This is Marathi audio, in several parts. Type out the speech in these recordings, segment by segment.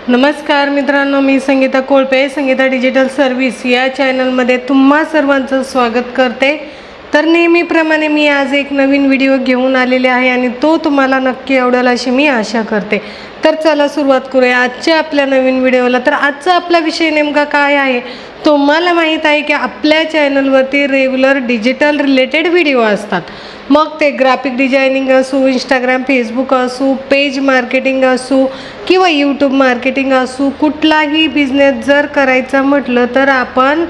नमस्कार मित्रांनो, मी संगीता कोळपे, संगीता डिजिटल सर्व्हिस या चॅनलमध्ये तुम्हा सर्वांचं स्वागत करते। तर नेहमीप्रमाणे मी आज एक नवीन व्हिडिओ घेऊन आलेले आहे आणि तो तुम्हाला नक्की आवडेल अशी मी आशा करते। तर चला सुरुवात करूया आजच्या आपल्या नवीन व्हिडिओला। तर आजचा आपला विषय नेमका काय आहे तुम्हाला माहित आहे की आपल्या चॅनलवरती रेग्युलर डिजिटल रिलेटेड व्हिडिओ असतात, मग ते ग्राफिक डिझायनिंग असो, इंस्टाग्राम फेसबुक असो, पेज मार्केटिंग असो किंवा यूट्यूब मार्केटिंग असो, कुठलाही बिझनेस जर करायचा म्हटलं तर आपण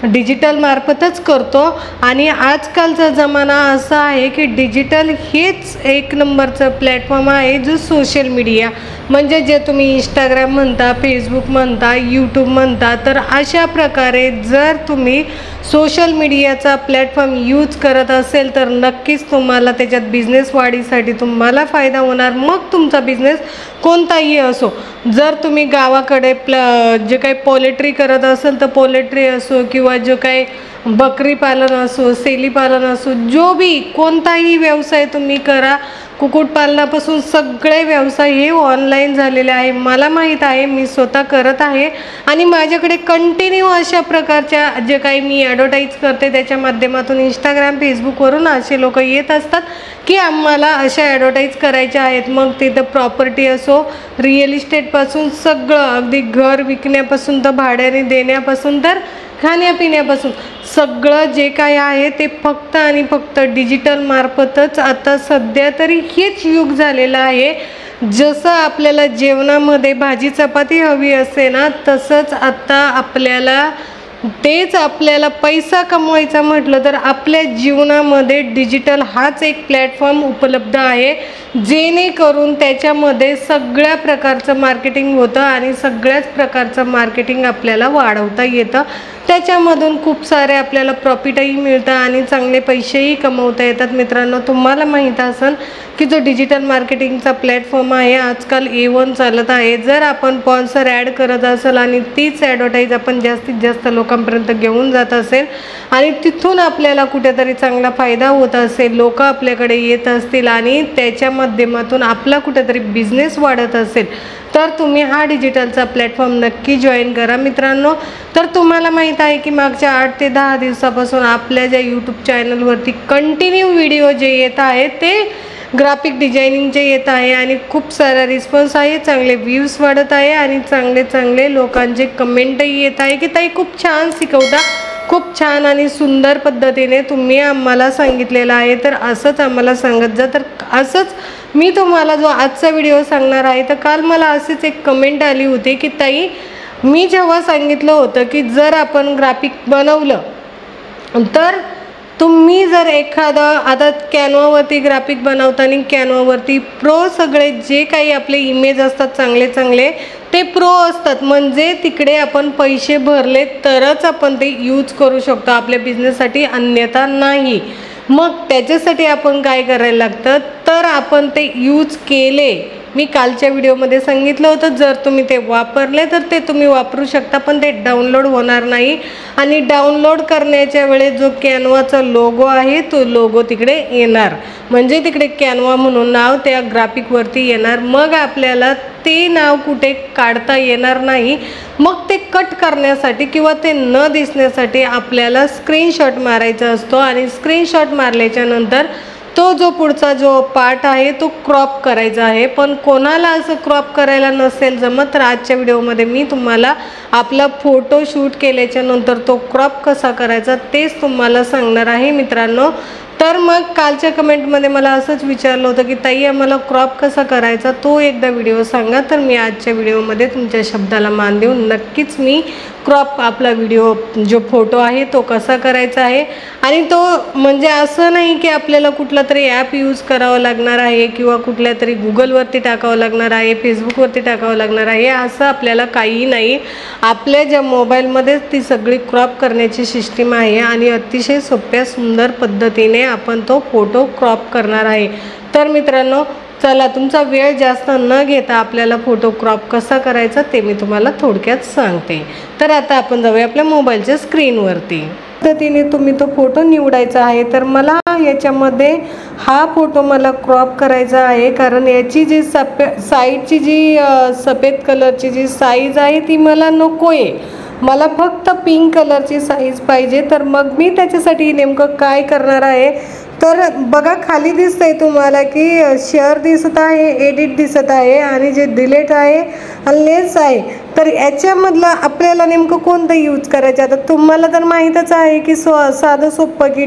डिजिटल मार्फतच करतो। आणि आजकालचा जमाना असा आहे की डिजिटल हेच एक नंबरचं प्लॅटफॉर्म आहे जो सोशल मीडिया म्हणजे जे तुम्ही इंस्टाग्राम म्हणता, फेसबुक म्हणता, यूट्यूब म्हणता, तर अशा प्रकारे जर तुम्ही सोशल मीडियाचा प्लॅटफॉर्म यूज करत असेल तर नक्कीच तुम्हाला त्याच्यात बिझनेस वाढीसाठी तुम्हाला फायदा होणार। मग तुमचा बिझनेस कोणताही असो, जर तुम्ही गावाकडे जे काही पोल्ट्री करत असेल तर पोल्ट्री असो किंवा जो काही बकरी पालन असो, शेळी पालन असो, जो भी कोणताही व्यवसाय तुम्ही करा, कुक्कुटपालनापासून सगळे व्यवसाय हे ऑनलाईन झालेले आहे। मला माहीत आहे, मी स्वतः करत आहे आणि माझ्याकडे कंटिन्यू अशा प्रकारच्या जे काही मी ॲडव्हर्टाईज करते त्याच्या माध्यमातून इंस्टाग्राम फेसबुकवरून असे लोक येत असतात की आम्हाला अशा ॲडव्हर्टाईज करायच्या आहेत। मग तिथं प्रॉपर्टी असो, रिअल इस्टेटपासून सगळं, अगदी घर विकण्यापासून तर भाड्याने देण्यापासून तर खाण्यापिण्यापासून सगळं जे काय आहे ते फक्त आणि फक्त डिजिटल मार्फतच आता सध्या तरी हेच युग झालेलं आहे। जसं आपल्याला जेवणामध्ये भाजी चपाती हवी असते ना, तसंच आता आपल्याला पैसा कमवायचा म्हटलं तर आपल्या जीवनामध्ये डिजिटल हाच एक प्लॅटफॉर्म उपलब्ध आहे, जेणेकरून त्याच्यामध्ये सगळ्या प्रकारचं मार्केटिंग होतं आणि सगळ्याच प्रकारचं मार्केटिंग आपल्याला वाढवता येतं। त्याच्यामधून खूप सारे आपल्याला प्रॉफिटही मिळतं आणि चांगले पैसेही कमवता येतात। मित्रांनो, तुम्हाला माहीत असेल की जो डिजिटल मार्केटिंगचा प्लॅटफॉर्म आहे आजकाल A1 चालत आहे। जर आपण स्पॉन्सर ॲड करत असेल आणि तीच ॲडव्हर्टाईज आपण जास्तीत जास्त लोकांपर्यंत घेऊन जात असेल आणि तिथून आपल्याला कुठेतरी चांगला फायदा होत असेल, लोक आपल्याकडे येत असतील आणि त्याच्या माध्यमातून आपला कुठेतरी बिझनेस वाढत असेल, तर तुम्ही हा डिजिटलचा प्लॅटफॉर्म नक्की जॉईन करा मित्रांनो। तर तुम्हाला माहीत आहे की मागच्या 8 ते 10 दिवसापासून आपल्या ज्या यूट्यूब चॅनलवरती कंटिन्यू व्हिडिओ जे येत आहेत ते ग्राफिक डिझायनिंगचे येत आहे आणि खूप सारा रिस्पॉन्स आहे, चांगले व्ह्यूज वाढत आहे आणि चांगले लोकांचे कमेंटही येत आहे की ताई खूप छान शिकवता, खूप छान आणि सुंदर पद्धतीने तुम्ही आम्हाला सांगितलेलं आहे, तर असंच आम्हाला सांगत जा। तर असंच मी तुम्हाला जो आजचा व्हिडिओ सांगणार आहे, तर काल मला अशीच एक कमेंट आली होती की ताई मी जेव्हा सांगितलं होतं की जर आपण ग्राफिक बनवलं तर तुम्ही जर एखादा आता कॅनवावरती ग्राफिक बनवताना कॅनवावरती प्रो सगळे जे काही आपले इमेज असतात चांगले ते प्रो असतात, म्हणजे तिकडे आपण पैसे भरले तरच आपण ते यूज करू शकतो आपल्या बिझनेससाठी, अन्यथा नाही। मग त्याच्यासाठी आपण काय करायला लागतं, तर आपण ते यूज केले, मी कालच्या व्हिडिओमध्ये सांगितलं होतं, जर तुम्ही ते वापरले तर ते तुम्ही वापरू शकता, पण ते डाउनलोड होणार नाही आणि डाउनलोड करण्याच्या वेळेस जो कॅनवाचा लोगो आहे तो लोगो तिकडे येणार, म्हणजे तिकडे कॅनवा म्हणून नाव त्या ग्राफिकवरती येणार। मग आपल्याला ते नाव कुठे काढता येणार नाही, मग ते कट करण्यासाठी किंवा ते न दिसण्यासाठी आपल्याला स्क्रीनशॉट मारायचा असतो आणि स्क्रीनशॉट मारल्याच्या नंतर तो जो पुढचा जो पार्ट आहे तो क्रॉप करायचा आहे। पण कोणाला असं क्रॉप करायला नसेल जमत तर आजच्या व्हिडिओमध्ये मी तुम्हाला आपला फोटो शूट केल्याच्या नंतर तो क्रॉप कसा करायचा तेच तुम्हाला सांगणार आहे मित्रांनो। तर मग कालच्या कमेंटमध्ये मला असंच विचारलं होतं की ताई आम्हाला क्रॉप कसा करायचा, तो एकदा व्हिडिओ सांगा। तर मी आजच्या व्हिडिओमध्ये तुमच्या शब्दाला मान देऊन नक्कीच मी क्रॉप आपला व्हिडिओ जो फोटो आहे तो कसा करायचा आहे, आणि तो म्हणजे असं नाही की आपल्याला कुठला तरी ॲप यूज करावं लागणार आहे किंवा कुठल्या तरी गुगलवरती टाकावं लागणार आहे, फेसबुकवरती टाकावं लागणार आहे, असं आपल्याला काही नाही। आपल्या ज्या मोबाईलमध्येच ती सगळी क्रॉप करण्याची सिस्टीम आहे आणि अतिशय सोप्या सुंदर पद्धतीने आपण तो फोटो क्रॉप करणार आहे। तर मित्रांनो चला, तुमचा वेळ जास्त न घेता आपल्याला फोटो क्रॉप कसा करायचा ते मी तुम्हाला थोडक्यात सांगते। तर आता आपण जाऊया आपल्या मोबाईलच्या स्क्रीनवरती। पद्धतीने तुम्ही तो फोटो निवडायचा आहे। तर मला याच्यामध्ये हा फोटो मला क्रॉप करायचा आहे, कारण याची जी साईडची जी सफेद कलरची जी साईज आहे ती मला नको आहे, मला फक्त पिंक कलरची साईज पाहिजे. तर मग मी त्याच्यासाठी नेमकं काय करणार आहे, तर बघा खाली दिसतंय तुम्हाला की शेअर दिसत आहे, एडिट दिसत आहे आणि जे डिलीट आहे लेस आहे. तर याच्यामधलं आपल्याला नेमकं कोणतं यूज करायचं. आता तुम्हाला तर माहीतच आहे की साधं सोपं की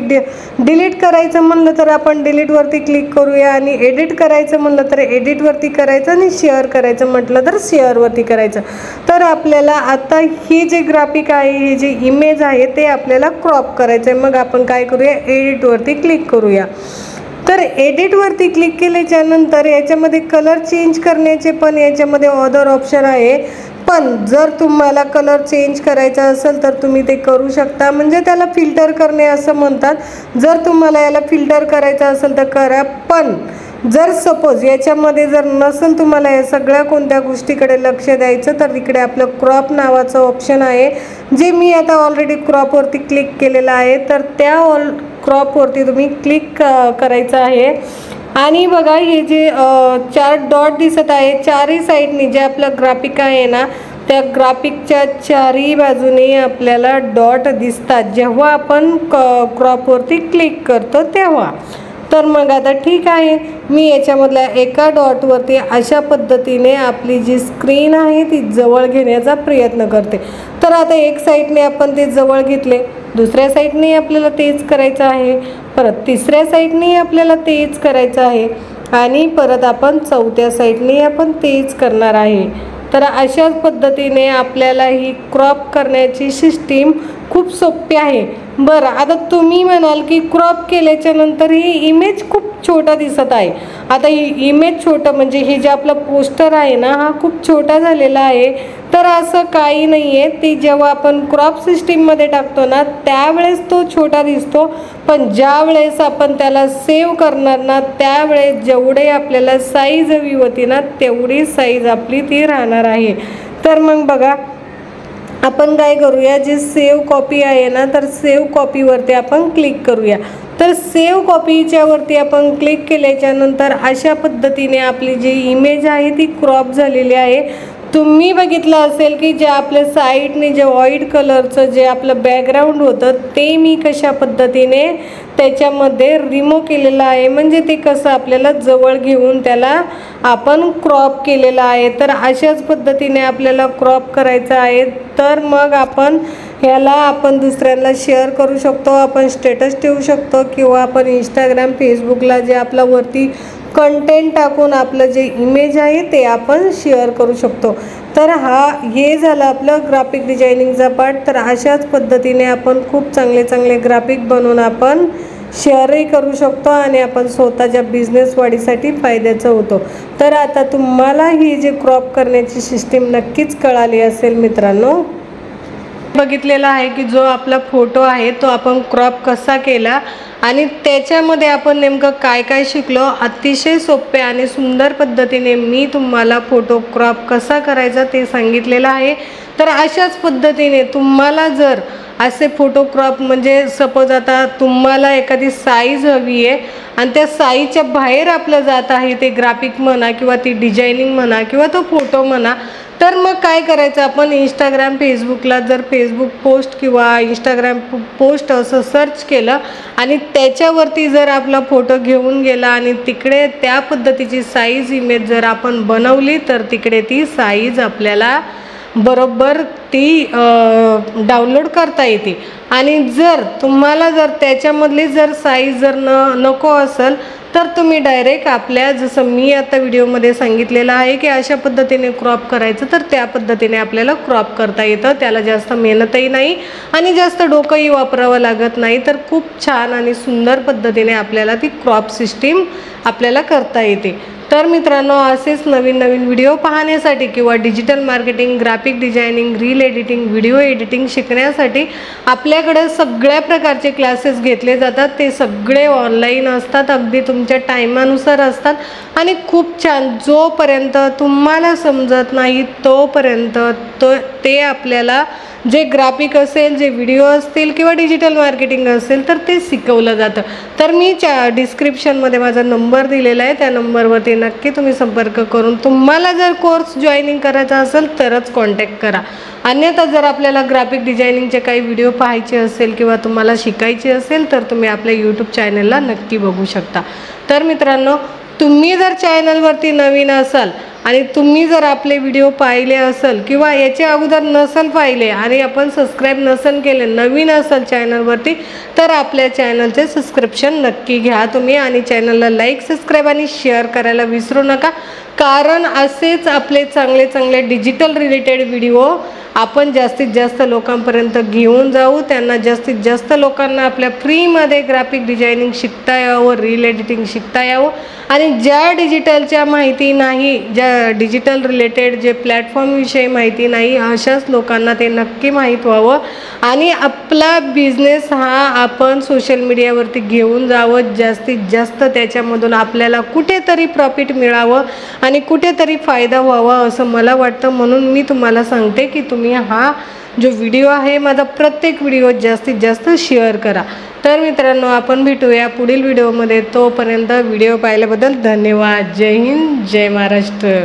डिलीट करायचं म्हणलं तर आपण डिलीटवरती क्लिक करूया, आणि एडिट करायचं म्हणलं तर एडिटवरती करायचं, आणि शेअर करायचं म्हटलं तर शेअरवरती करायचं. तर आपल्याला आता ही जे ग्राफिक आहे, ही जी इमेज आहे ते आपल्याला क्रॉप करायचं आहे. मग आपण काय करूया, एडिटवरती क्लिक करूया. तर एडिटवरती क्लिक केल्याच्या नंतर याच्यामध्ये कलर चेंज करण्याचे पण याच्यामध्ये अदर ऑप्शन आहे. पण जर तुम्हाला कलर चेंज करायचा असेल तर तुम्ही ते करू शकता, म्हणजे त्याला फिल्टर करणे असं म्हणतात. जर तुम्हाला याला फिल्टर करायचं असेल तर करा. पण जर सपोज याच्यामध्ये जर नसेल तुम्हाला या सगळ्या कोणत्या गोष्टीकडे लक्ष द्यायचं, तर इकडे आपलं क्रॉप नावाचं ऑप्शन आहे, जे मी आता ऑलरेडी क्रॉपवरती क्लिक केलेलं आहे. तर त्या क्रॉपवरती तुम्ही क्लिक करायचं आहे. आणि बघा हे जे 4 डॉट दिसत आहे, चारही साईडनी जे आपलं ग्राफिक आहे ना, त्या ग्राफिकच्या चारही बाजूने आपल्याला डॉट दिसतात जेव्हा आपण क्रॉपवरती क्लिक करतो तेव्हा. तर मग आता ठीक आहे, मी याच्यामधल्या एका डॉटवरती अशा पद्धतीने आपली जी स्क्रीन आहे ती जवळ घेण्याचा प्रयत्न करते. तर आता एक साईडने आपण ते जवळ घेतले, दुसऱ्या साईडने आपल्याला तेच करायचं आहे, परत तिसऱ्या साईडने आपल्याला तेच करायचं आहे, आणि परत आपण चौथ्या साईडने आपण तेच करणार आहे. तर अशाच पद्धतीने आपल्याला ही क्रॉप करण्याची सिस्टीम खूप सोपी आहे. बरं, आता तुम्ही म्हणाल की क्रॉप केल्याच्या नंतर ही इमेज खूप छोटा दिसत आहे. आता ही इमेज छोटं म्हणजे हे जे आपलं पोस्टर आहे ना, हा खूप छोटा झालेला आहे. तर असं काही नाही आहे, ते जेव्हा आपण क्रॉप सिस्टीममध्ये टाकतो ना त्यावेळेस तो छोटा दिसतो, पण ज्या वेळेस आपण त्याला सेव्ह करणार ना त्यावेळेस जेवढे आपल्याला साईज हवी होती ना तेवढी साईज आपली ती राहणार आहे. तर मग बघा आपण काय करूया, जे सेव्ह कॉपी आहे ना, तर सेव्ह कॉपीवरती आपण क्लिक करूया. तर सेव्ह कॉपीच्या वरती आपण क्लिक केल्याच्या नंतर अशा पद्धतीने आपली जी इमेज आहे ती क्रॉप झालेली आहे. तुम्ही बघितलं असेल की जे आपल्या साईडने जे व्हाईट कलरचं जे आपलं बॅकग्राऊंड होतं ते मी कशा पद्धतीने त्याच्यामध्ये रिमूव्ह केलेलं आहे, म्हणजे ते कसं आपल्याला जवळ घेऊन त्याला आपण क्रॉप केलेलं आहे. तर अशाच पद्धतीने आपल्याला क्रॉप करायचं आहे. तर मग आपण ह्याला आपण दुसऱ्यांना शेअर करू शकतो, आपण स्टेटस ठेवू शकतो, किंवा आपण इंस्टाग्राम फेसबुकला जे आपला वरती कंटेंट टाकून आपलं जे इमेज आहे ते आपण शेअर करू शकतो. तर हे झालं आपलं ग्राफिक डिझायनिंगचा पार्ट. तर अशाच पद्धतीने आपण खूप चांगले चांगले ग्राफिक बनवून आपण शेअरही करू शकतो आणि आपण स्वतःच्या बिझनेस वाढीसाठी फायद्याचं होतो. तर आता तुम्हाला ही जे क्रॉप करण्याची सिस्टीम नक्कीच कळाली असेल मित्रांनो. बघितलेला आहे की जो आपला फोटो आहे तो आपण क्रॉप कसा केला आणि त्याच्यामध्ये आपण नेमकं काय काय शिकलो. अतिशय सोपे आणि सुंदर पद्धतीने मी तुम्हाला फोटो क्रॉप कसा करायचा ते सांगितलेलं आहे. तर अशाच पद्धतीने तुम्हाला जर असे फोटो क्रॉप म्हणजे सपोज आता तुम्हाला एखादी साईज हवी आहे आणि त्या साईजच्या बाहेर आपलं जात आहे ते ग्राफिक म्हणा किंवा ती डिझायनिंग म्हणा किंवा तो फोटो म्हणा, तर मग काय करायचं, आपण इंस्टाग्राम फेसबुकला जर फेसबुक पोस्ट किंवा इंस्टाग्राम पोस्ट असं सर्च केलं आणि त्याच्यावरती जर आपला फोटो घेऊन गेला आणि तिकडे त्या पद्धतीची साईज इमेज जर आपण बनवली तर तिकडे ती साईज आपल्याला बरोबर ती डाउनलोड करता येते. आणि जर तुम्हाला जर त्याच्यामधली जर साईज जर नको असेल तर तुम्ही डायरेक्ट आपल्या जसं मी आता व्हिडिओमध्ये सांगितलेलं आहे की अशा पद्धतीने क्रॉप करायचं, तर त्या पद्धतीने आपल्याला क्रॉप करता येतं. त्याला जास्त मेहनतही नाही आणि जास्त डोकंही वापरावं लागत नाही. तर खूप छान आणि सुंदर पद्धतीने आपल्याला ती क्रॉप सिस्टीम आपल्याला करता येते. तर मित्रांनो, असेच नवीन नवीन व्हिडिओ पाहण्यासाठी किंवा digital marketing, graphic designing, reel editing, video editing शिकण्यासाठी आपल्याकडे सगळ्या प्रकारचे क्लासेस घेतले जातात. ते सगळे ऑनलाईन असतात, अगदी तुमच्या टायमानुसार असतात आणि खूप छान. जोपर्यंत तुम्हाला समजत नाही तोपर्यंत ते आपल्याला जे ग्राफिक असेल, जे व्हिडिओ असतील किंवा डिजिटल मार्केटिंग असेल तर ते शिकवलं जातं. तर मी डिस्क्रिप्शनमध्ये माझा नंबर दिलेला आहे, त्या नंबरवरती नक्की तुम्ही संपर्क करून तुम्हाला जर कोर्स जॉईनिंग करायचा असेल तरच कॉन्टॅक्ट करा. अन्यथा जर आपल्याला ग्राफिक डिझायनिंगचे काही व्हिडिओ पाहायचे असेल किंवा तुम्हाला शिकायचे असेल तर तुम्ही आपल्या यूट्यूब चॅनलला नक्की बघू शकता. तर मित्रांनो, तुम्ही जर चॅनलवरती नवीन असाल आणि तुम्ही जर आपले व्हिडिओ पाहिले असेल किंवा याच्या अगोदर नसेल पाहिले आणि आपण सबस्क्राईब नसेल केले, नवीन असाल चॅनलवरती, तर आपल्या चॅनलचे सबस्क्रिप्शन नक्की घ्या तुम्ही आणि चॅनलला लाईक, सबस्क्राईब आणि शेअर करायला विसरू नका. कारण असेच आपले चांगले चांगले डिजिटल रिलेटेड व्हिडिओ आपण जास्तीत जास्त लोकांपर्यंत घेऊन जाऊ. त्यांना जास्तीत जास्त लोकांना आपल्या फ्रीमध्ये ग्राफिक डिझायनिंग शिकता यावं, रील एडिटिंग शिकता यावं आणि ज्या डिजिटलच्या माहिती नाही, ज्या डिजिटल रिलेटेड जे प्लॅटफॉर्मविषयी माहिती नाही, अशाच लोकांना ते नक्की माहीत व्हावं आणि आपला बिझनेस हा आपण सोशल मीडियावरती घेऊन जावं. जास्तीत जास्त त्याच्यामधून आपल्याला कुठेतरी प्रॉफिट मिळावं आणि कुठेतरी फायदा व्हावा असं मला वाटतं. म्हणून मी तुम्हाला सांगते की तुम्ही हा जो व्हिडिओ आहे माझा, प्रत्येक व्हिडिओ जास्तीत जास्त शेअर करा. तर मित्रांनो, आपण भेटूया पुढील व्हिडिओमध्ये. तोपर्यंत व्हिडिओ पाहिल्याबद्दल धन्यवाद. जय हिंद, जय महाराष्ट्र.